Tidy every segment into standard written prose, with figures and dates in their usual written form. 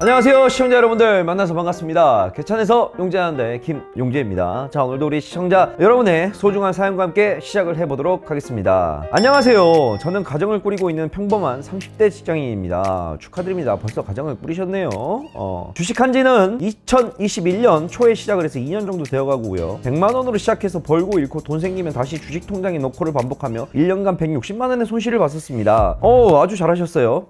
안녕하세요 시청자 여러분들, 만나서 반갑습니다. 개천에서 용재하는데 김용재입니다. 자, 오늘도 우리 시청자 여러분의 소중한 사연과 함께 시작을 해보도록 하겠습니다. 안녕하세요. 저는 가정을 꾸리고 있는 평범한 30대 직장인입니다. 축하드립니다. 벌써 가정을 꾸리셨네요. 주식한 지는 2021년 초에 시작을 해서 2년 정도 되어가고요. 100만원으로 시작해서 벌고 잃고 돈 생기면 다시 주식 통장에 넣고를 반복하며 1년간 160만원의 손실을 봤었습니다. 아주 잘하셨어요.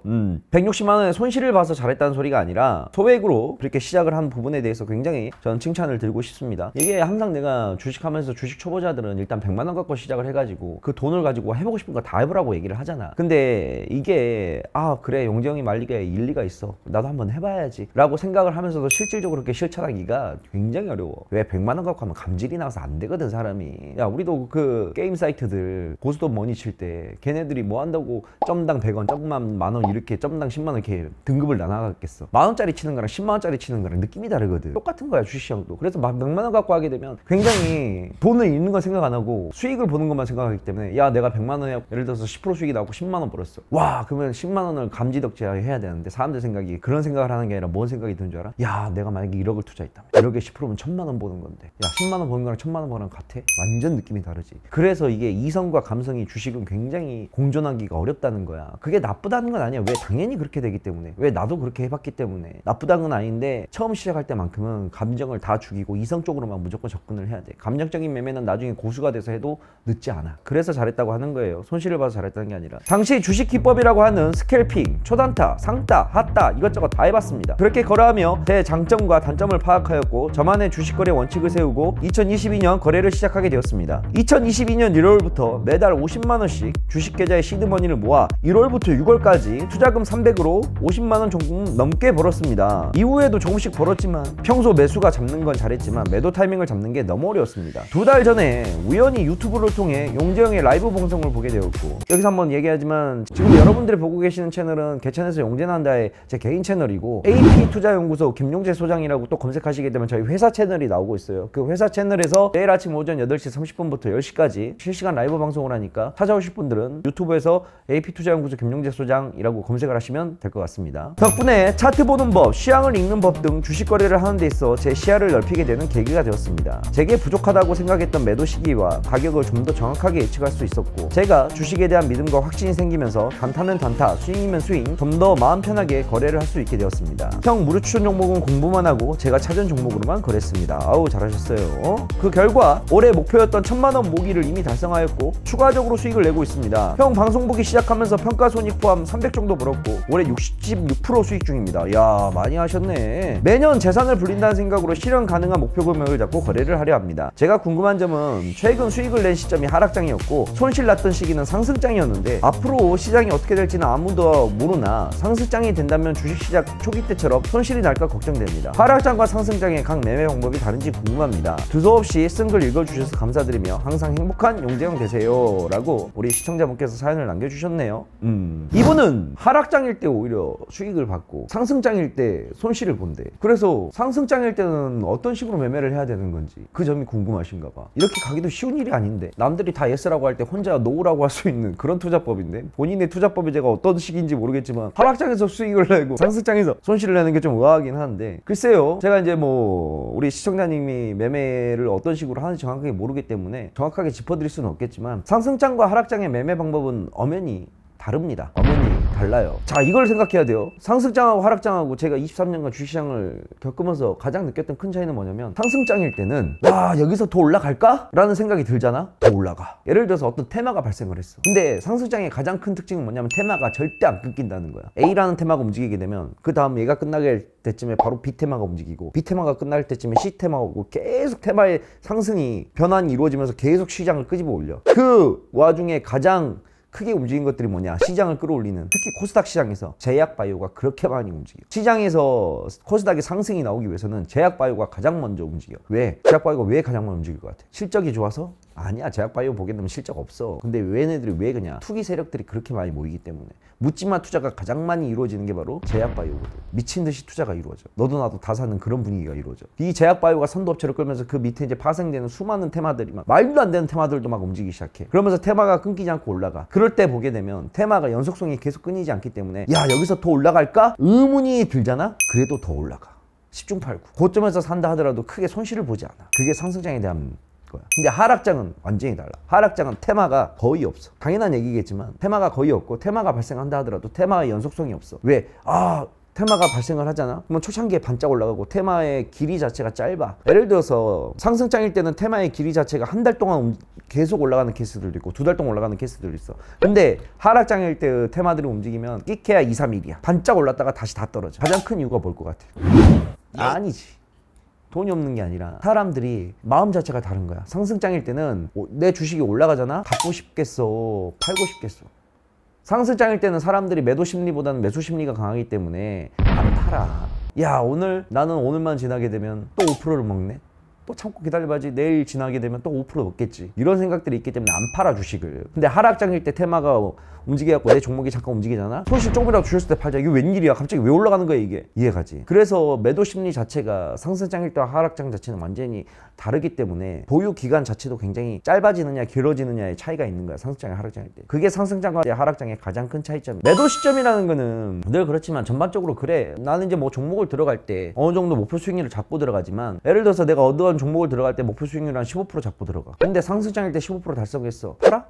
160만원의 손실을 봐서 잘했다는 소리가 아니라 소액으로 그렇게 시작을 한 부분에 대해서 굉장히 저는 칭찬을 드리고 싶습니다. 이게 항상 내가 주식하면서 주식 초보자들은 일단 100만원 갖고 시작을 해가지고 그 돈을 가지고 해보고 싶은 거 다 해보라고 얘기를 하잖아. 근데 이게 그래, 용재 형이 말리기에 일리가 있어, 나도 한번 해봐야지 라고 생각을 하면서도 실질적으로 그렇게 실천하기가 굉장히 어려워. 왜 100만원 갖고 하면 감질이 나서 안 되거든, 사람이. 야, 우리도 그 게임 사이트들 고스톱 머니 칠 때 걔네들이 뭐 한다고 점당 100원, 점만 만원 이렇게 점당 10만원 이렇게 등급을 나눠갔겠어. 만원짜리 치는 거랑 10만원짜리 치는 거랑 느낌이 다르거든. 똑같은 거야, 주식시장도. 그래서 막 100만원 갖고 하게 되면 굉장히 돈을 잃는 건 생각 안 하고 수익을 보는 것만 생각하기 때문에, 야, 내가 100만원에 예를 들어서 10% 수익이 나오고 10만원 벌었어. 와, 그러면 10만원을 감지덕지해야 되는데, 사람들 생각이 그런 생각을 하는 게 아니라 뭔 생각이 드는 줄 알아? 야, 내가 만약에 1억을 투자했다. 1억에 10%면 1000만원 버는 건데, 야, 10만원 버는 거랑 1000만원 버는 거랑 같아? 완전 느낌이 다르지. 그래서 이게 이성과 감성이 주식은 굉장히 공존하기가 어렵다는 거야. 그게 나쁘다는 건 아니야. 왜? 당연히 그렇게 되기 때문에. 왜? 나도 그렇게 해봤기 때문에. 나쁘다는 건 아닌데, 처음 시작할 때만큼은 감정을 다 죽이고 이성 쪽으로만 무조건 접근을 해야 돼. 감정적인 매매는 나중에 고수가 돼서 해도 늦지 않아. 그래서 잘했다고 하는 거예요. 손실을 봐서 잘했다는 게 아니라. 당시 주식 기법이라고 하는 스캘핑, 초단타, 상따, 핫따 이것저것 다 해봤습니다. 그렇게 거래하며 제 장점과 단점을 파악하였고, 저만의 주식 거래 원칙을 세우고 2022년 거래를 시작하게 되었습니다. 2022년 1월부터 매달 50만원씩 주식 계좌에 시드머니를 모아 1월부터 6월까지 투자금 300으로 50만원 조금 넘게 벌었습니다. 이후에도 조금씩 벌었지만 평소 매수가 잡는 건 잘했지만 매도 타이밍을 잡는 게 너무 어려웠습니다. 2달 전에 우연히 유튜브를 통해 용재형의 라이브 방송을 보게 되었고, 여기서 한번 얘기하지만 지금 여러분들이 보고 계시는 채널은 개천에서 용재난다의 제 개인 채널이고, AP투자연구소 김용재 소장이라고 또 검색하시게 되면 저희 회사 채널이 나오고 있어요. 그 회사 채널에서 매일 아침 오전 8시 30분부터 10시까지 실시간 라이브 방송을 하니까 찾아오실 분들은 유튜브에서 AP투자연구소 김용재 소장이라고 검색을 하시면 될 것 같습니다. 덕분에 차트 보는 법, 시황을 읽는 법 등 주식 거래를 하는 데 있어 제 시야를 넓히게 되는 계기가 되었습니다. 제게 부족하다고 생각했던 매도 시기와 가격을 좀 더 정확하게 예측할 수 있었고, 제가 주식에 대한 믿음과 확신이 생기면서 단타면 단타, 스윙이면 스윙, 좀 더 마음 편하게 거래를 할 수 있게 되었습니다. 형 무료 추천 종목은 공부만 하고 제가 찾은 종목으로만 거래했습니다. 아우, 잘하셨어요. 그 결과 올해 목표였던 1000만원 모기를 이미 달성하였고 추가적으로 수익을 내고 있습니다. 형 방송 보기 시작하면서 평가손익 포함 300 정도 벌었고 올해 66% 수익 중입니다. 야, 많이 하셨네. 매년 재산을 불린다는 생각으로 실현 가능한 목표 금액을 잡고 거래를 하려 합니다. 제가 궁금한 점은 최근 수익을 낸 시점이 하락장이었고 손실 났던 시기는 상승장이었는데, 앞으로 시장이 어떻게 될지는 아무도 모르나 상승장이 된다면 주식시작 초기 때처럼 손실이 날까 걱정됩니다. 하락장과 상승장의 각 매매 방법이 다른지 궁금합니다. 두서없이 쓴 글 읽어주셔서 감사드리며 항상 행복한 용재형 되세요 라고 우리 시청자분께서 사연을 남겨주셨네요. 이분은 하락장일 때 오히려 수익을 받고 상승장일 때 손실을 본대. 그래서 상승장일 때는 어떤 식으로 매매를 해야 되는 건지 그 점이 궁금하신가 봐. 이렇게 가기도 쉬운 일이 아닌데, 남들이 다 예스라고 할 때 혼자 노우라고 할 수 있는 그런 투자법인데, 본인의 투자법이 제가 어떤 식인지 모르겠지만 하락장에서 수익을 내고 상승장에서 손실을 내는 게 좀 의아하긴 하는데, 글쎄요, 제가 이제 뭐 우리 시청자님이 매매를 어떤 식으로 하는지 정확하게 모르기 때문에 정확하게 짚어드릴 수는 없겠지만, 상승장과 하락장의 매매 방법은 엄연히 다릅니다. 엄연히 달라요. 자, 이걸 생각해야 돼요. 상승장하고 하락장하고 제가 23년간 주식시장을 겪으면서 가장 느꼈던 큰 차이는 뭐냐면, 상승장일 때는 와, 여기서 더 올라갈까? 라는 생각이 들잖아? 더 올라가. 예를 들어서 어떤 테마가 발생을 했어. 근데 상승장의 가장 큰 특징은 뭐냐면 테마가 절대 안 끊긴다는 거야. A라는 테마가 움직이게 되면 그 다음 얘가 끝나게 때쯤에 바로 B 테마가 움직이고, B 테마가 끝날 때쯤에 C 테마가 오고, 계속 테마의 상승이 변환이 이루어지면서 계속 시장을 끄집어 올려. 그 와중에 가장 크게 움직인 것들이 뭐냐? 시장을 끌어올리는, 특히 코스닥 시장에서 제약바이오가 그렇게 많이 움직여. 시장에서 코스닥의 상승이 나오기 위해서는 제약바이오가 가장 먼저 움직여. 왜? 제약바이오가 왜 가장 먼저 움직일 것 같아? 실적이 좋아서? 아니야, 제약바이오 보게 되면 실적 없어. 근데 얘네들이 왜 그냥 투기 세력들이 그렇게 많이 모이기 때문에 묻지마 투자가 가장 많이 이루어지는 게 바로 제약바이오거든. 미친 듯이 투자가 이루어져. 너도 나도 다 사는 그런 분위기가 이루어져. 이 제약바이오가 선도업체를 끌면서 그 밑에 이제 파생되는 수많은 테마들이 막 말도 안 되는 테마들도 막 움직이기 시작해. 그러면서 테마가 끊기지 않고 올라가. 그럴 때 보게 되면 테마가 연속성이 계속 끊이지 않기 때문에 야, 여기서 더 올라갈까? 의문이 들잖아? 그래도 더 올라가. 10중 8구. 고점에서 산다 하더라도 크게 손실을 보지 않아. 그게 상승장에 대한 거야. 근데 하락장은 완전히 달라. 하락장은 테마가 거의 없어. 당연한 얘기겠지만 테마가 거의 없고, 테마가 발생한다 하더라도 테마의 연속성이 없어. 왜? 테마가 발생을 하잖아? 그러면 초창기에 반짝 올라가고 테마의 길이 자체가 짧아. 예를 들어서 상승장일 때는 테마의 길이 자체가 한 달 동안 계속 올라가는 케이스들도 있고 2달 동안 올라가는 케이스들도 있어. 근데 하락장일 때 테마들이 움직이면 끼케야 2, 3일이야. 반짝 올랐다가 다시 다 떨어져. 가장 큰 이유가 뭘 것 같아? 아니지. 돈이 없는 게 아니라 사람들이 마음 자체가 다른 거야. 상승장일 때는 내 주식이 올라가잖아? 갖고 싶겠어? 팔고 싶겠어? 상승장일 때는 사람들이 매도 심리보다는 매수 심리가 강하기 때문에 안 팔아. 야, 나는 오늘만 지나게 되면 또 5%를 먹네? 또 참고 기다려봐야지. 내일 지나게 되면 또 5% 먹겠지. 이런 생각들이 있기 때문에 안 팔아, 주식을. 근데 하락장일 때 테마가 움직여갖고 내 종목이 잠깐 움직이잖아? 손실 조금이라도 줄였을 때 팔자. 이게 웬일이야? 갑자기 왜 올라가는 거야, 이게? 이해가지? 그래서 매도 심리 자체가 상승장일 때와 하락장 자체는 완전히 다르기 때문에 보유 기간 자체도 굉장히 짧아지느냐 길어지느냐의 차이가 있는 거야. 상승장과 하락장일 때. 그게 상승장과 하락장의 가장 큰 차이점이야. 매도 시점이라는 거는 늘 그렇지만 전반적으로 그래. 나는 이제 뭐 종목을 들어갈 때 어느 정도 목표 수익률을 잡고 들어가지만, 예를 들어서 내가 어떤 종목을 들어갈 때 목표 수익률 한 15% 잡고 들어가. 근데 상승장일 때 15% 달성했어. 팔아?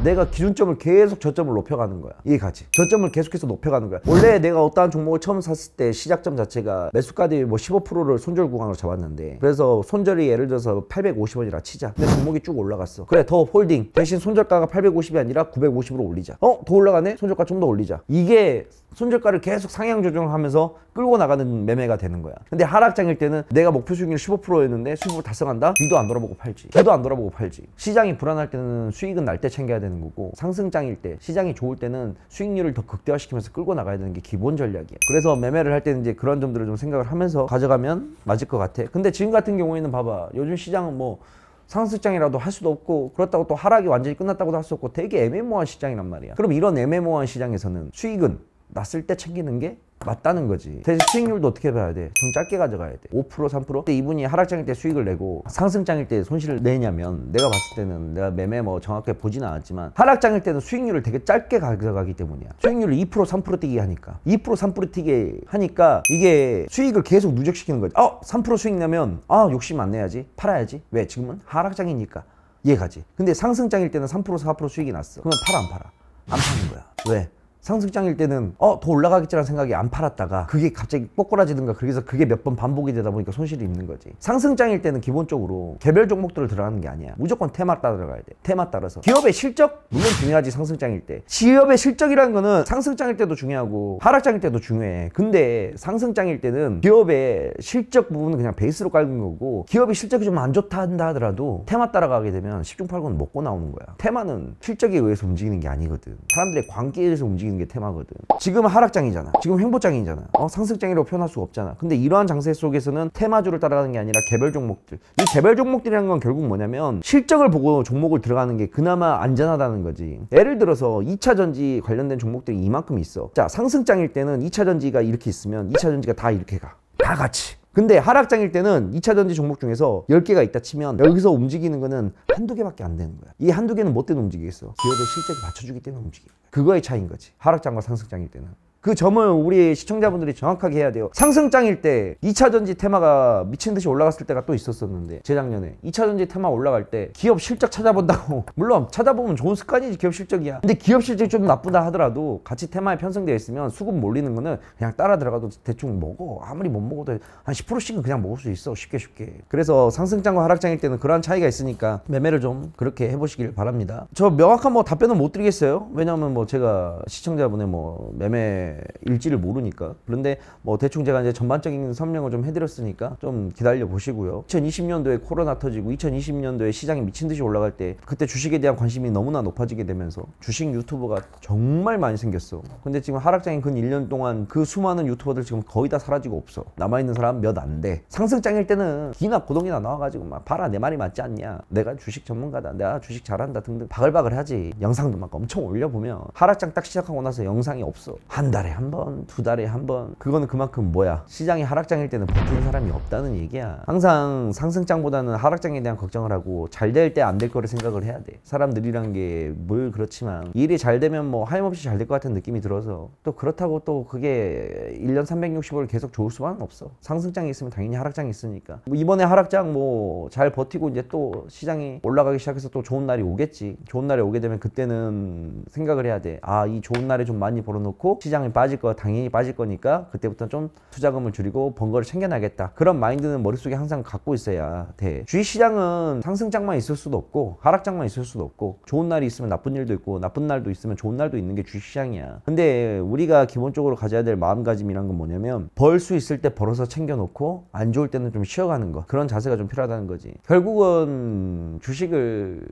내가 기준점을 계속 저점을 높여가는 거야. 이해가지? 저점을 계속해서 높여가는 거야. 원래 내가 어떠한 종목을 처음 샀을 때 시작점 자체가 매수가들이 뭐 15%를 손절 구간으로 잡았는데, 그래서 손절이 예를 들어서 850원이라 치자. 근데 종목이 쭉 올라갔어. 그래, 더 홀딩. 대신 손절가가 850이 아니라 950으로 올리자. 더 올라가네? 손절가 좀 더 올리자. 이게 손절가를 계속 상향 조정하면서 끌고 나가는 매매가 되는 거야. 근데 하락장일 때는 내가 목표 수익률 15%였는데 15% 달성한다? 뒤도 안 돌아보고 팔지. 뒤도 안 돌아보고 팔지. 시장이 불안할 때는 수익은 날 때 챙겨야 되는 거고, 상승장일 때, 시장이 좋을 때는 수익률을 더 극대화시키면서 끌고 나가야 되는 게 기본 전략이야. 그래서 매매를 할 때는 이제 그런 점들을 좀 생각을 하면서 가져가면 맞을 것 같아. 근데 지금 같은 경우에는 봐봐. 요즘 시장은 뭐 상승장이라도 할 수도 없고, 그렇다고 또 하락이 완전히 끝났다고도 할 수 없고, 되게 애매모호한 시장이란 말이야. 그럼 이런 애매모호한 시장에서는 수익은 났을 때 챙기는 게 맞다는 거지. 대신 수익률도 어떻게 봐야 돼? 좀 짧게 가져가야 돼. 5%, 3%? 근데 이분이 하락장일 때 수익을 내고 상승장일 때 손실을 내냐면, 내가 봤을 때는, 내가 매매 뭐 정확하게 보지는 않았지만 하락장일 때는 수익률을 되게 짧게 가져가기 때문이야. 수익률을 2%, 3% 뛰게 하니까. 2%, 3% 뛰게 하니까 이게 수익을 계속 누적시키는 거지. 3% 수익 내면 욕심 안 내야지. 팔아야지. 왜? 지금은 하락장이니까. 이해가지? 근데 상승장일 때는 3%, 4% 수익이 났어. 그러면 팔아, 안 팔아? 안 파는 거야. 왜? 상승장일 때는 더 올라가겠지라는 생각이 안 팔았다가 그게 갑자기 꼬꾸라지든가, 그래서 그게 몇 번 반복이 되다 보니까 손실이 있는 거지. 상승장일 때는 기본적으로 개별 종목들을 들어가는 게 아니야. 무조건 테마 따라 들어가야 돼. 테마 따라서. 기업의 실적? 물론 중요하지, 상승장일 때. 기업의 실적이라는 거는 상승장일 때도 중요하고 하락장일 때도 중요해. 근데 상승장일 때는 기업의 실적 부분은 그냥 베이스로 깔는 거고, 기업이 실적이 좀 안 좋다 한다 하더라도 테마 따라가게 되면 10중 8구는 먹고 나오는 거야. 테마는 실적에 의해서 움직이는 게 아니거든. 사람들의 관계에 의해서 움직이는 게 테마거든. 지금 하락장이잖아. 지금 횡보장이잖아. 상승장이라고 표현할 수가 없잖아. 근데 이러한 장세 속에서는 테마주를 따라가는 게 아니라 개별 종목들. 이 개별 종목들이라는 건 결국 뭐냐면 실적을 보고 종목을 들어가는 게 그나마 안전하다는 거지. 예를 들어서 2차전지 관련된 종목들이 이만큼 있어. 자, 상승장일 때는 2차전지가 이렇게 있으면 2차전지가 다 이렇게 가. 다 같이. 근데 하락장일 때는 2차전지 종목 중에서 10개가 있다 치면 여기서 움직이는 거는 한두 개밖에 안 되는 거야. 이 한두 개는 뭐 때문에 움직이겠어? 기업의 실적이 받쳐주기 때문에 움직이는 거야. 그거의 차이인 거지. 하락장과 상승장일 때는. 그 점을 우리 시청자분들이 정확하게 해야 돼요. 상승장일 때 2차전지 테마가 미친 듯이 올라갔을 때가 또 있었었는데, 재작년에 2차전지 테마 올라갈 때 기업 실적 찾아본다고 물론 찾아보면 좋은 습관이지, 기업 실적이야. 근데 기업 실적이 좀 나쁘다 하더라도 같이 테마에 편성되어 있으면 수급 몰리는 거는 그냥 따라 들어가도 대충 먹어. 아무리 못 먹어도 한 10%씩은 그냥 먹을 수 있어, 쉽게. 그래서 상승장과 하락장일 때는 그러한 차이가 있으니까 매매를 좀 그렇게 해보시길 바랍니다. 저 명확한 뭐 답변은 못 드리겠어요. 왜냐하면 뭐 제가 시청자분의 뭐 매매 일지를 모르니까. 그런데 뭐 대충 제가 이제 전반적인 설명을 좀 해드렸으니까 좀 기다려 보시고요. 2020년도에 코로나 터지고 2020년도에 시장이 미친 듯이 올라갈 때 그때 주식에 대한 관심이 너무나 높아지게 되면서 주식 유튜버가 정말 많이 생겼어. 근데 지금 하락장인 근 1년 동안 그 수많은 유튜버들 지금 거의 다 사라지고 없어. 남아있는 사람 몇 안 돼. 상승장일 때는 기나 고동이나 나와가지고 막 봐라 내 말이 맞지 않냐, 내가 주식 전문가다, 내가 주식 잘한다 등등 바글바글 하지. 영상도 막 엄청 올려보면 하락장 딱 시작하고 나서 영상이 없어. 한 달에 한 번, 두 달에 한 번. 그거는 그만큼 뭐야, 시장이 하락장일 때는 버티는 사람이 없다는 얘기야. 항상 상승장보다는 하락장에 대한 걱정을 하고 잘 될 때 안 될 거를 생각을 해야 돼. 사람들이란 게 뭘 그렇지만 일이 잘 되면 뭐 하염없이 잘 될 것 같은 느낌이 들어서, 또 그렇다고 또 그게 1년 365일 계속 좋을 수만은 없어. 상승장이 있으면 당연히 하락장이 있으니까. 뭐 이번에 하락장 뭐 잘 버티고 이제 또 시장이 올라가기 시작해서 또 좋은 날이 오겠지. 좋은 날이 오게 되면 그때는 생각을 해야 돼. 아, 이 좋은 날에 좀 많이 벌어놓고 시장이 빠질 거 당연히 빠질 거니까 그때부터 좀 투자금을 줄이고 번거를 챙겨나겠다. 그런 마인드는 머릿속에 항상 갖고 있어야 돼. 주식시장은 상승장만 있을 수도 없고 하락장만 있을 수도 없고, 좋은 날이 있으면 나쁜 일도 있고 나쁜 날도 있으면 좋은 날도 있는 게 주식시장이야. 근데 우리가 기본적으로 가져야 될 마음가짐이란 건 뭐냐면, 벌 수 있을 때 벌어서 챙겨놓고 안 좋을 때는 좀 쉬어가는 거. 그런 자세가 좀 필요하다는 거지. 결국은 주식을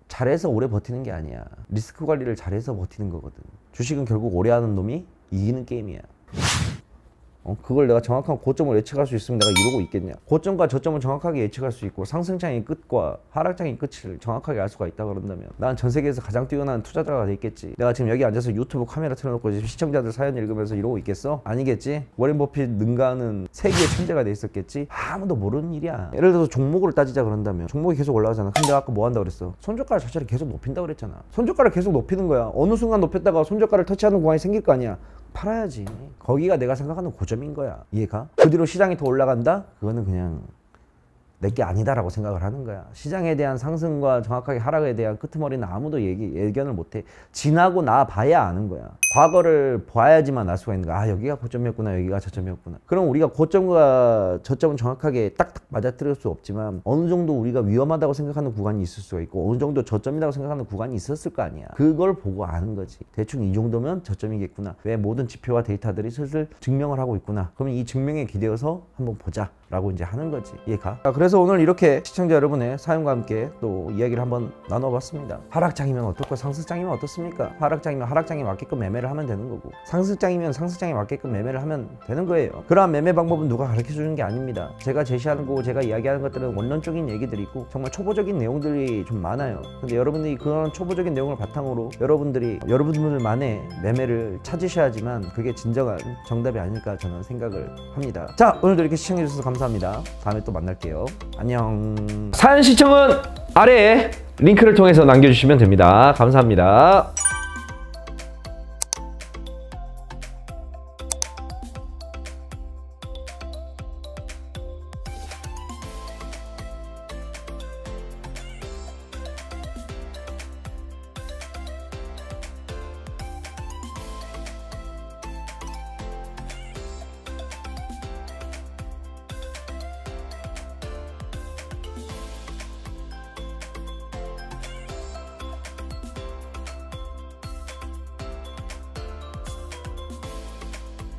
잘해서 오래 버티는 게 아니야. 리스크 관리를 잘해서 버티는 거거든. 주식은 결국 오래 하는 놈이 이기는 게임이야. 그걸 내가 정확한 고점을 예측할 수 있으면 내가 이러고 있겠냐. 고점과 저점을 정확하게 예측할 수 있고 상승장의 끝과 하락장의 끝을 정확하게 알 수가 있다 그런다면 난 전 세계에서 가장 뛰어난 투자자가 되겠지. 내가 지금 여기 앉아서 유튜브 카메라 틀어놓고 지금 시청자들 사연 읽으면서 이러고 있겠어? 아니겠지. 워렌 버핏 능가하는 세계의 천재가 돼 있었겠지. 아무도 모르는 일이야. 예를 들어서 종목을 따지자 그런다면 종목이 계속 올라가잖아. 근데 내가 아까 뭐 한다고 그랬어? 손저가를 자체를 계속 높인다고 그랬잖아. 손저가를 계속 높이는 거야. 어느 순간 높였다가 손저가를 터치하는 구간이 생길 거 아니야. 팔아야지. 거기가 내가 생각하는 고점인 거야. 이해가? 그 뒤로 시장이 더 올라간다? 그거는 그냥 내게 아니다라고 생각을 하는 거야. 시장에 대한 상승과 정확하게 하락에 대한 끄트머리는 아무도 예견을 못해. 지나고 나 봐야 아는 거야. 과거를 봐야지만 알 수가 있는 거야. 아, 여기가 고점이었구나, 여기가 저점이었구나. 그럼 우리가 고점과 저점은 정확하게 딱딱 맞아뜨릴 수 없지만 어느 정도 우리가 위험하다고 생각하는 구간이 있을 수가 있고 어느 정도 저점이라고 생각하는 구간이 있었을 거 아니야. 그걸 보고 아는 거지. 대충 이 정도면 저점이겠구나. 왜 모든 지표와 데이터들이 슬슬 증명을 하고 있구나. 그러면 이 증명에 기대어서 한번 보자 라고 이제 하는 거지. 이해가? 그래서 오늘 이렇게 시청자 여러분의 사연과 함께 또 이야기를 한번 나눠봤습니다. 하락장이면 어떻고 상승장이면 어떻습니까? 하락장이면 하락장에 맞게끔 매매를 하면 되는 거고, 상승장이면 상승장에 맞게끔 매매를 하면 되는 거예요. 그러한 매매 방법은 누가 가르쳐주는 게 아닙니다. 제가 제시하는 거고 제가 이야기하는 것들은 원론적인 얘기들이고 정말 초보적인 내용들이 좀 많아요. 근데 여러분들이 그런 초보적인 내용을 바탕으로 여러분들만의 매매를 찾으셔야지만 그게 진정한 정답이 아닐까 저는 생각을 합니다. 자, 오늘도 이렇게 시청해주셔서 감사합니다. 다음에 또 만날게요. 안녕. 사연 시청은 아래에 링크를 통해서 남겨주시면 됩니다. 감사합니다.